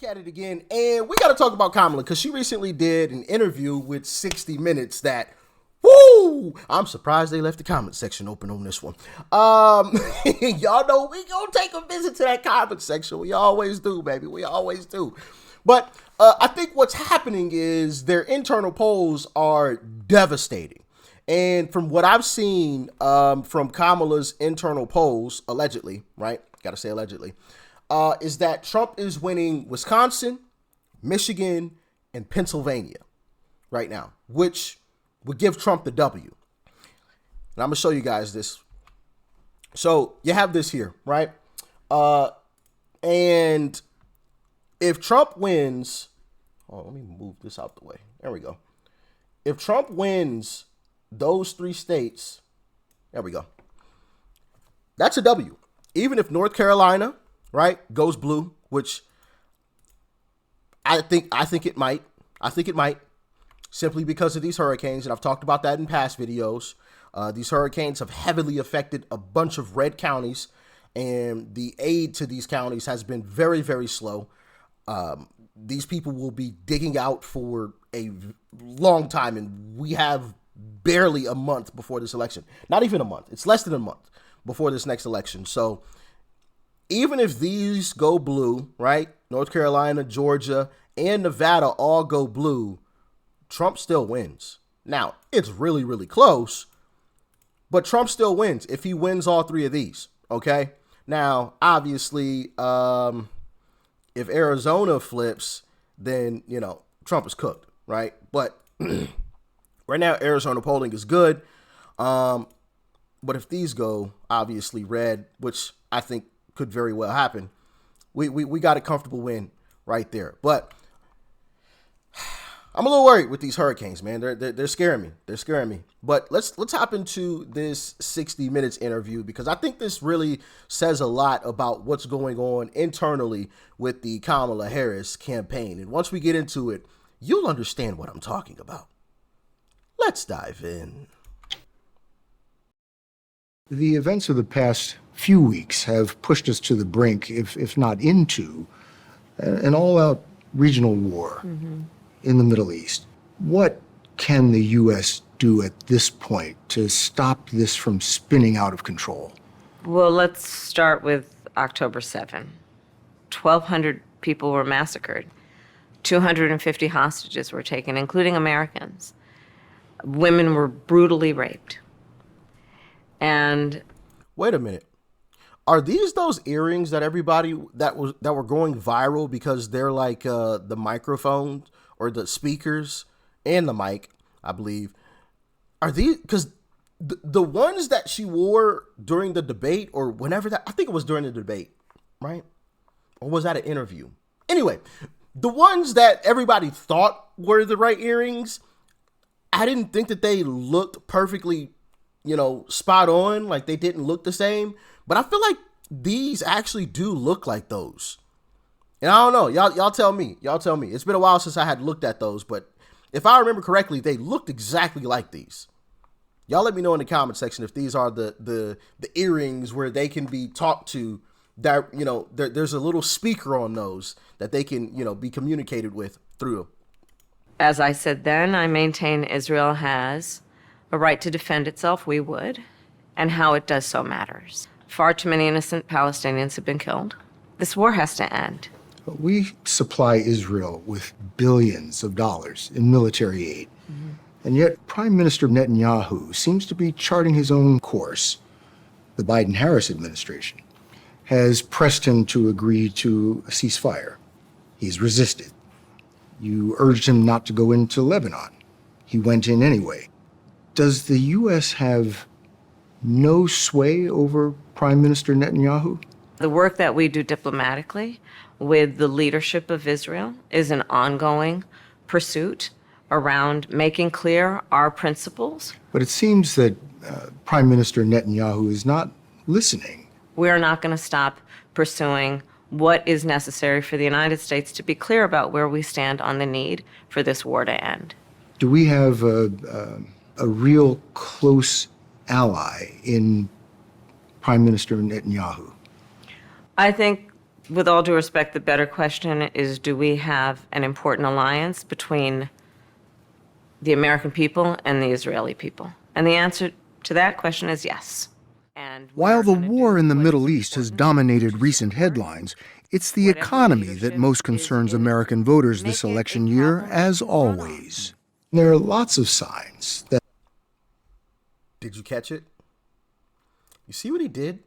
at it again, and we got to talk about Kamala because she recently did an interview with 60 Minutes that, woo! I'm surprised they left the comment section open on this one. Y'all know we gonna take a visit to that comment section. We always do, baby. We always do. But I think what's happening is their internal polls are devastating. And from what I've seen from Kamala's internal polls, allegedly, right? Gotta say allegedly. Is that Trump is winning Wisconsin, Michigan, and Pennsylvania right now, which would give Trump the W. And I'm going to show you guys this. So you have this here, right? And if Trump wins, let me move this out the way. There we go. If Trump wins those three states, there we go. That's a W. Even if North Carolina, right, goes blue, which I think it might. I think it might, simply because of these hurricanes, and I've talked about that in past videos. These hurricanes have heavily affected a bunch of red counties, and the aid to these counties has been very, very slow. These people will be digging out for a long time, and we have barely a month before this election. Not even a month. It's less than a month before this next election. So even if these go blue, right, North Carolina, Georgia, and Nevada all go blue, Trump still wins. Now, it's really, really close, but Trump still wins if he wins all three of these, okay? Now, obviously, if Arizona flips, then, Trump is cooked, right? But right now, Arizona polling is good. But if these go, obviously, red, which I think could very well happen, we got a comfortable win right there. But I'm a little worried with these hurricanes, man. They're scaring me. They're scaring me. But let's hop into this 60 Minutes interview, because I think this really says a lot about what's going on internally with the Kamala Harris campaign. And once we get into it, you'll understand what I'm talking about. Let's dive in. The events of the past few weeks have pushed us to the brink, if not into, an all-out regional war in the Middle East. What can the U.S. do at this point to stop this from spinning out of control? Well, let's start with October 7. 1,200 people were massacred. 250 hostages were taken, including Americans. Women were brutally raped. And wait a minute. Are these those earrings that everybody that were going viral because they're like the microphone or the speakers and the mic, I believe? Are these, because the ones that she wore during the debate or whenever that, I think it was during the debate, right? Or was that an interview? Anyway, the ones that everybody thought were the right earrings, I didn't think that they looked perfectly, spot on. Like they didn't look the same, but I feel like these actually do look like those. And I don't know, y'all tell me. It's been a while since I had looked at those, but if I remember correctly, they looked exactly like these. Y'all let me know in the comment section if these are the earrings where they can be talked to, that, there's a little speaker on those that they can, be communicated with through. as I said then, I maintain Israel has a right to defend itself. We would. And how it does so matters. Far too many innocent Palestinians have been killed. This war has to end. We supply Israel with billions of dollars in military aid. And yet Prime Minister Netanyahu seems to be charting his own course. The Biden-Harris administration has pressed him to agree to a ceasefire. He's resisted. You urged him not to go into Lebanon. He went in anyway. Does the U.S. have no sway over Prime Minister Netanyahu? The work that we do diplomatically with the leadership of Israel is an ongoing pursuit around making clear our principles. But it seems that Prime Minister Netanyahu is not listening. We're not going to stop pursuing what is necessary for the United States to be clear about where we stand on the need for this war to end. Do we have a real close ally in Prime Minister Netanyahu? I think With all due respect, the better question is, do we have an important alliance between the American people and the Israeli people? And the answer to that question is yes. And we While are the gonna war do in the what is Middle East has important dominated to recent support headlines, it's the whatever economy that leadership most is concerns in, American voters make this it a election year, problem as to run on. always. There are lots of signs that Did you catch it? You see what he did?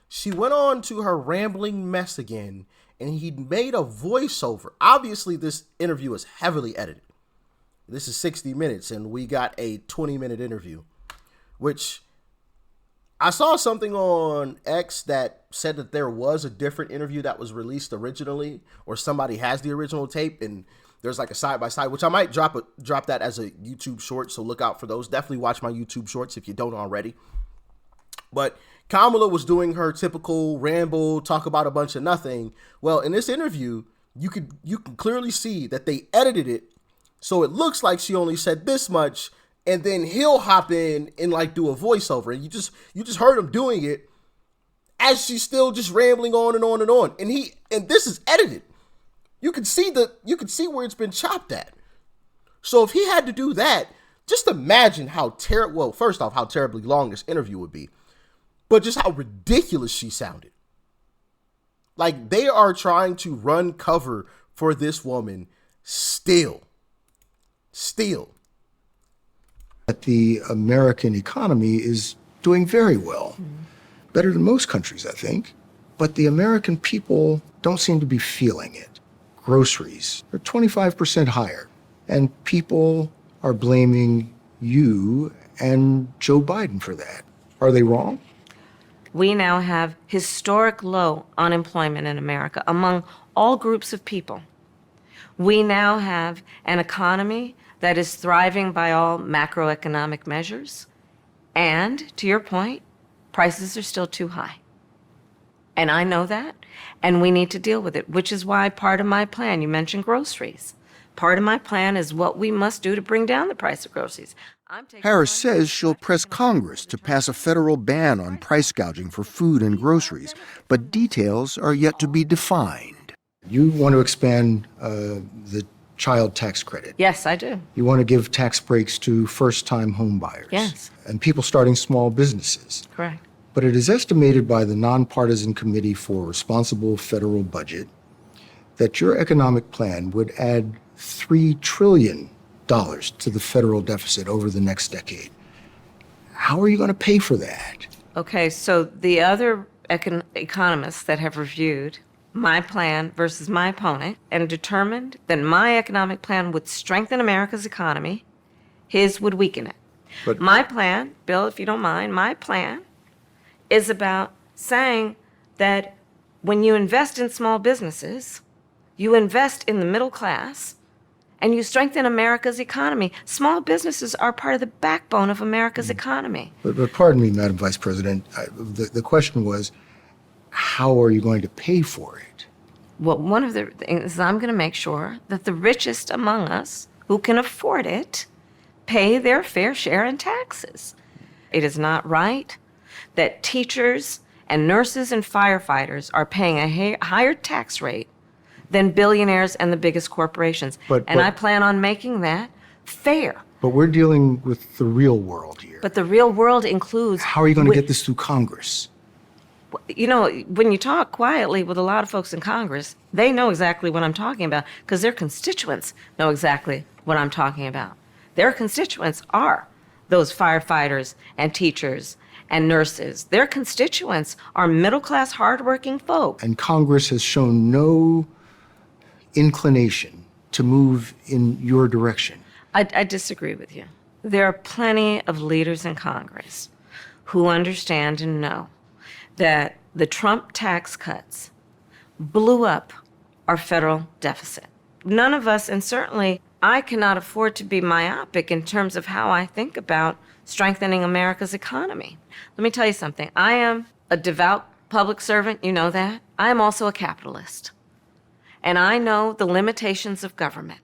She went on to her rambling mess again, and he made a voiceover. Obviously, this interview is heavily edited. This is 60 minutes, and we got a 20-minute interview, which I saw something on X that said that there was a different interview that was released originally, or somebody has the original tape, and there's like a side-by-side, which I might drop that as a YouTube short, so look out for those. Definitely watch my YouTube shorts if you don't already. But Kamala was doing her typical ramble, talk about a bunch of nothing. Well, in this interview, you can clearly see that they edited it so it looks like she only said this much, and then he'll hop in and like do a voiceover, and you just heard him doing it as she's still just rambling on and on and on. And this is edited. You can see where it's been chopped at. So if he had to do that, just imagine how first off, how terribly long this interview would be, but just how ridiculous she sounded. Like, they are trying to run cover for this woman still. that the American economy is doing very well. Better than most countries, I think. But the American people don't seem to be feeling it. Groceries are 25% higher, and people are blaming you and Joe Biden for that. Are they wrong? We now have historic low unemployment in America among all groups of people. We now have an economy that is thriving by all macroeconomic measures. And, to your point, prices are still too high. And I know that, and we need to deal with it, which is why part of my plan, you mentioned groceries. Part of my plan is what we must do to bring down the price of groceries. Harris says she'll press Congress to pass a federal ban on price gouging for food and groceries, but details are yet to be defined. You want to expand the child tax credit. Yes, I do. You want to give tax breaks to first-time home buyers. Yes. And people starting small businesses. Correct. But it is estimated by the Nonpartisan Committee for Responsible Federal Budget that your economic plan would add $3 trillion to the federal deficit over the next decade. How are you going to pay for that? Okay, so the other economists that have reviewed my plan versus my opponent and determined that my economic plan would strengthen America's economy, his would weaken it. But My plan, Bill, if you don't mind, my plan is about saying that when you invest in small businesses, you invest in the middle class, and you strengthen America's economy. Small businesses are part of the backbone of America's economy. But pardon me, Madam Vice President, the question was, how are you going to pay for it? Well, one of the things is I'm going to make sure that the richest among us who can afford it pay their fair share in taxes. It is not right that teachers and nurses and firefighters are paying a higher tax rate than billionaires and the biggest corporations. But I plan on making that fair. But we're dealing with the real world here. But the real world includes... How are you going to get this through Congress? You know, when you talk quietly with a lot of folks in Congress, they know exactly what I'm talking about because their constituents know exactly what I'm talking about. Their constituents are those firefighters and teachers and nurses. Their constituents are middle-class, hardworking folk. And Congress has shown no inclination to move in your direction. I disagree with you. There are plenty of leaders in Congress who understand and know that the Trump tax cuts blew up our federal deficit. None of us, and certainly I cannot afford to be myopic in terms of how I think about strengthening America's economy. Let me tell you something. I am a devout public servant, you know that. I am also a capitalist. And I know the limitations of government.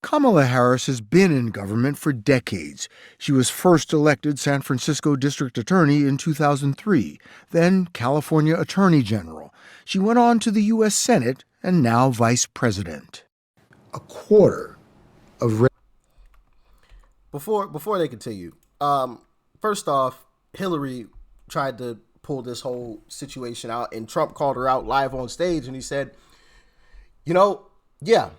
Kamala Harris has been in government for decades. She was first elected San Francisco District Attorney in 2003, then California Attorney General. She went on to the U.S. Senate and now Vice President. A quarter of Before they continue, first off, Hillary tried to pull this whole situation out, and Trump called her out live on stage, and he said, yeah,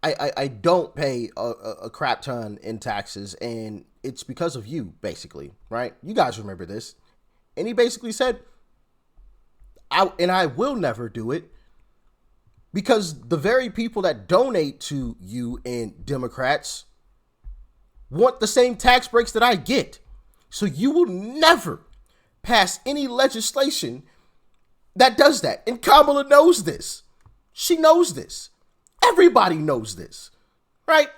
I don't pay a crap ton in taxes, and it's because of you, basically, right? You guys remember this. And he basically said, I will never do it because the very people that donate to you and Democrats want the same tax breaks that I get. So you will never pass any legislation that does that. And Kamala knows this. She knows this. Everybody knows this, right?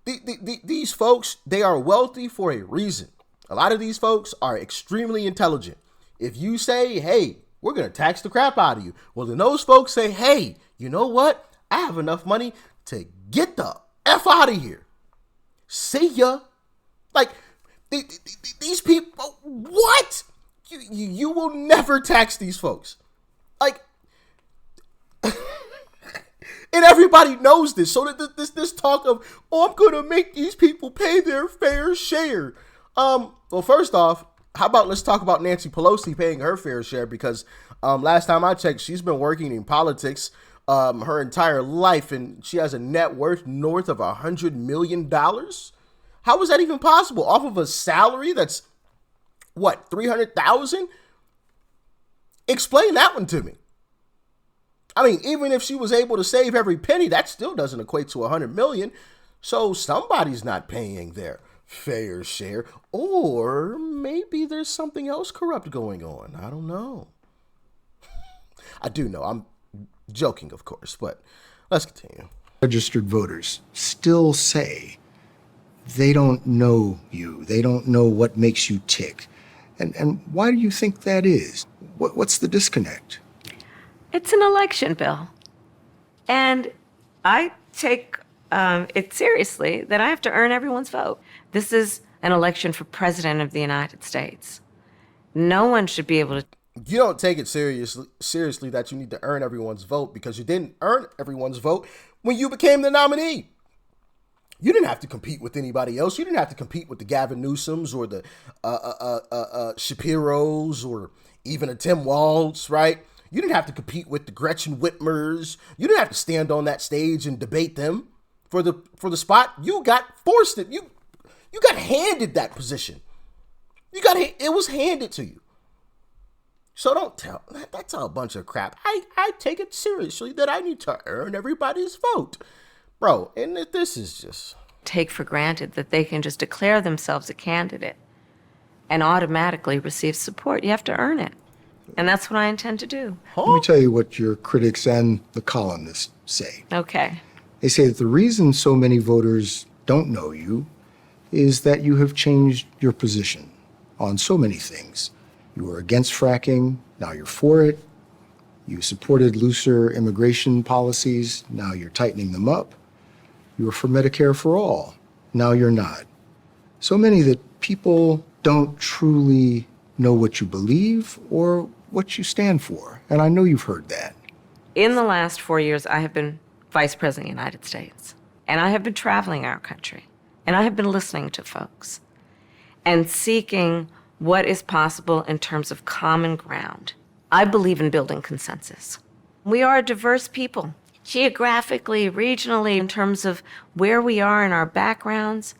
These folks, they are wealthy for a reason. A lot of these folks are extremely intelligent. If you say, hey, we're going to tax the crap out of you, well, then those folks say, hey, you know what? I have enough money to get the F out of here. See ya. Like, these people, what? You will never tax these folks. Like, and everybody knows this. So this talk of, I'm going to make these people pay their fair share. Well, first off, how about let's talk about Nancy Pelosi paying her fair share, because last time I checked, she's been working in politics her entire life, and she has a net worth north of $100 million. How is that even possible? Off of a salary that's, what, $300,000? Explain that one to me. I mean, even if she was able to save every penny, that still doesn't equate to $100 million. So somebody's not paying their fair share, or maybe there's something else corrupt going on. I don't know. I do know. I'm joking, of course, but let's continue. registered voters still say they don't know you. They don't know what makes you tick. And why do you think that is? What's the disconnect? It's an election, Bill. And I take it seriously that I have to earn everyone's vote. This is an election for President of the United States. No one should be able to. You don't take it seriously that you need to earn everyone's vote, because you didn't earn everyone's vote when you became the nominee. You didn't have to compete with anybody else. You didn't have to compete with the Gavin Newsoms or the Shapiros or even a Tim Walz, right? You didn't have to compete with the Gretchen Whitmers. You didn't have to stand on that stage and debate them for the spot. You got forced it. You got handed that position. It was handed to you. So don't tell. That's a bunch of crap. I take it seriously that I need to earn everybody's vote. Bro, and this is just... Take for granted that they can just declare themselves a candidate and automatically receive support. You have to earn it. And that's what I intend to do. Let me tell you what your critics and the columnists say. Okay. They say that the reason so many voters don't know you is that you have changed your position on so many things. You were against fracking, now you're for it. You supported looser immigration policies, now you're tightening them up. You were for Medicare for all, now you're not. So many that people don't truly know what you believe or what you stand for. And I know you've heard that. In the last 4 years, I have been Vice President of the United States. And I have been traveling our country. And I have been listening to folks and seeking what is possible in terms of common ground. I believe in building consensus. We are a diverse people, geographically, regionally, in terms of where we are in our backgrounds.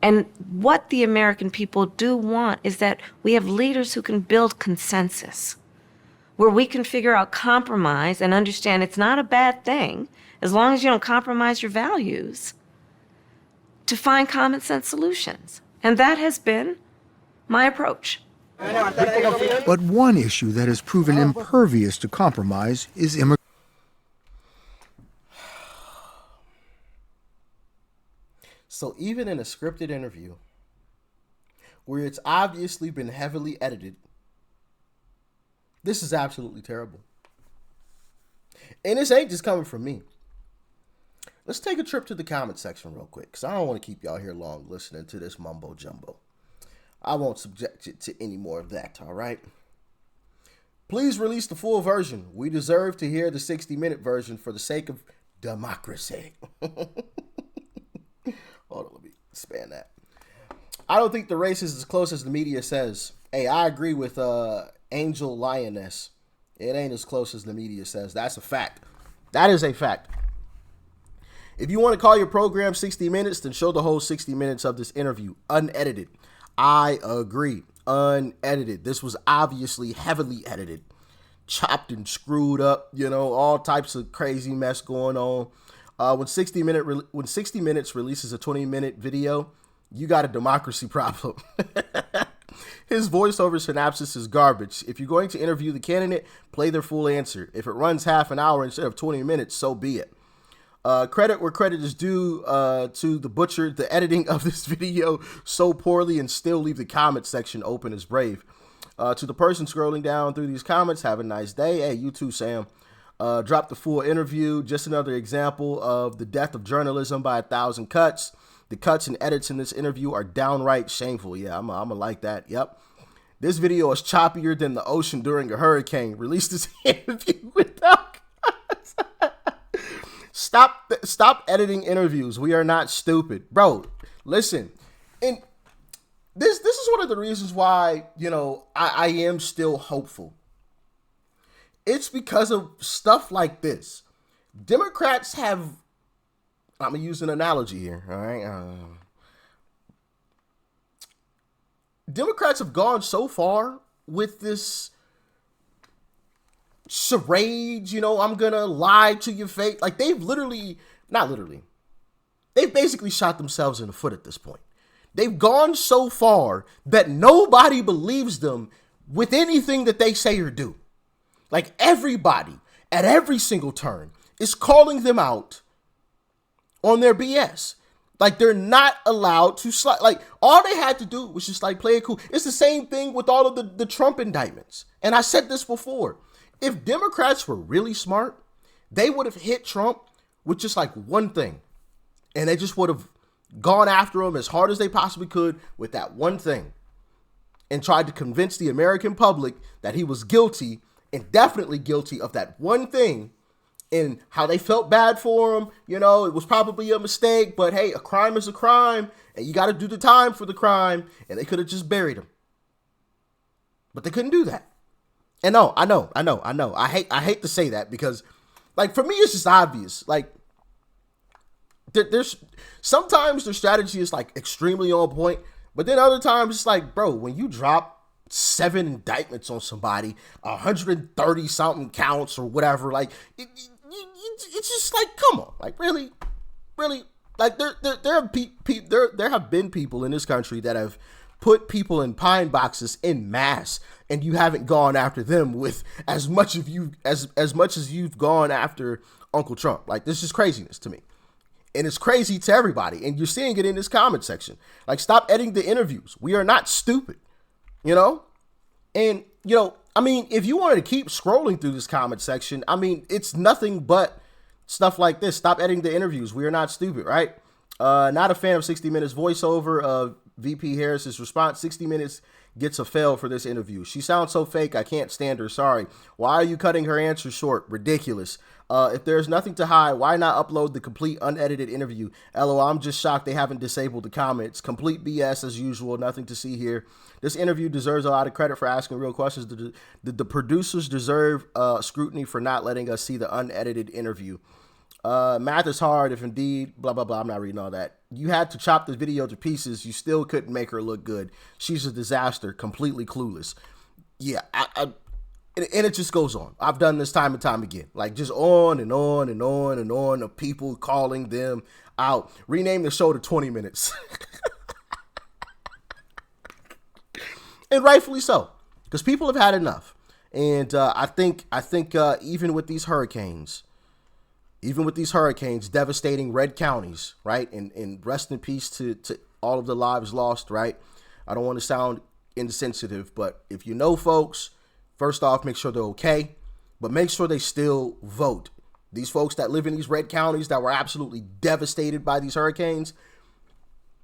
And what the American people do want is that we have leaders who can build consensus, where we can figure out compromise and understand it's not a bad thing, as long as you don't compromise your values, to find common sense solutions. And that has been my approach. But one issue that has proven impervious to compromise is immigration. So even in a scripted interview where it's obviously been heavily edited, this is absolutely terrible. And this ain't just coming from me. Let's take a trip to the comment section real quick, because I don't want to keep y'all here long listening to this mumbo jumbo. I won't subject you to any more of that, all right? Please release the full version. We deserve to hear the 60-minute version for the sake of democracy. Hold on, let me span that. I don't think the race is as close as the media says. Hey, I agree with Angel Lioness. It ain't as close as the media says. That's a fact. That is a fact. If you want to call your program 60 Minutes, then show the whole 60 minutes of this interview, unedited. I agree, unedited. This was obviously heavily edited, chopped and screwed up, all types of crazy mess going on. When 60 Minutes releases a 20-minute video, you got a democracy problem. His voiceover synopsis is garbage. If you're going to interview the candidate, play their full answer. If it runs half an hour instead of 20 minutes, so be it. Credit where credit is due to the butcher. The editing of this video so poorly and still leave the comment section open is brave. To the person scrolling down through these comments, have a nice day. Hey, you too, Sam. Drop the full interview. Just another example of the death of journalism by 1,000 cuts. The cuts and edits in this interview are downright shameful. Yeah, I'm gonna like that. Yep. This video is choppier than the ocean during a hurricane. Release this interview without cuts. Stop editing interviews. We are not stupid. Bro, listen. And this is one of the reasons why, I am still hopeful. It's because of stuff like this. Democrats have, I'm going to use an analogy here, all right? Democrats have gone so far with this charade, I'm going to lie to your face. Like, they've they've basically shot themselves in the foot at this point. They've gone so far that nobody believes them with anything that they say or do. Like, everybody at every single turn is calling them out on their BS. Like, they're not allowed to slide. Like, all they had to do was just play it cool. It's the same thing with all of the Trump indictments. And I said this before. If Democrats were really smart, they would have hit Trump with just one thing. And they just would have gone after him as hard as they possibly could with that one thing. And tried to convince the American public that he was guilty and definitely guilty of that one thing. And how they felt bad for him. It was probably a mistake. But hey, a crime is a crime. And you got to do the time for the crime. And they could have just buried him. But they couldn't do that. And no, I know. I hate to say that because, for me, it's just obvious. There's sometimes their strategy is extremely on point, but then other times it's bro, when you drop 7 indictments on somebody, 130 something counts or whatever, it's just come on, really, there have been people in this country that have put people in pine boxes in mass, and you haven't gone after them with as much as you've gone after Uncle Trump. This is craziness to me. And it's crazy to everybody. And you're seeing it in this comment section. Stop editing the interviews. We are not stupid, And, if you wanted to keep scrolling through this comment section, it's nothing but stuff like this. Stop editing the interviews. We are not stupid, right? Not a fan of 60 Minutes voiceover of VP Harris's response. 60 Minutes gets a fail for this interview. She sounds so fake. I can't stand her. Sorry. Why are you cutting her answer short? Ridiculous. If there's nothing to hide, why not upload the complete unedited interview? LOL, I'm just shocked they haven't disabled the comments. Complete BS as usual. Nothing to see here. This interview deserves a lot of credit for asking real questions. The producers deserve scrutiny for not letting us see the unedited interview. Math is hard if indeed, blah, blah, blah. I'm not reading all that. You had to chop the video to pieces. You still couldn't make her look good. She's a disaster, completely clueless. Yeah, and it just goes on. I've done this time and time again. Just on and on and on and on of people calling them out. Rename the show to 20 Minutes. And rightfully so. Because people have had enough. And I think even with these hurricanes devastating red counties, right? And rest in peace to all of the lives lost, right? I don't want to sound insensitive, but if you know folks, first off, make sure they're okay, but make sure they still vote. These folks that live in these red counties that were absolutely devastated by these hurricanes.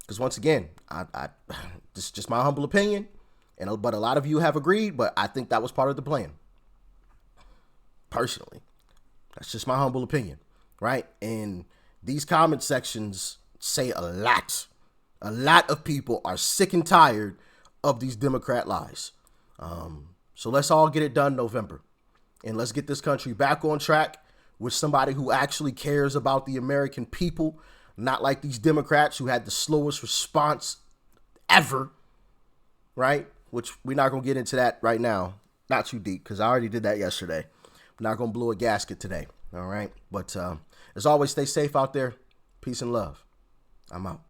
Because once again, this is just my humble opinion, but a lot of you have agreed, but I think that was part of the plan. Personally, that's just my humble opinion, right? And these comment sections say a lot. A lot of people are sick and tired of these Democrat lies. So let's all get it done November. And let's get this country back on track with somebody who actually cares about the American people, not like these Democrats who had the slowest response ever, right? Which we're not going to get into that right now. Not too deep, because I already did that yesterday. I'm not going to blow a gasket today, all right? But as always, stay safe out there. Peace and love. I'm out.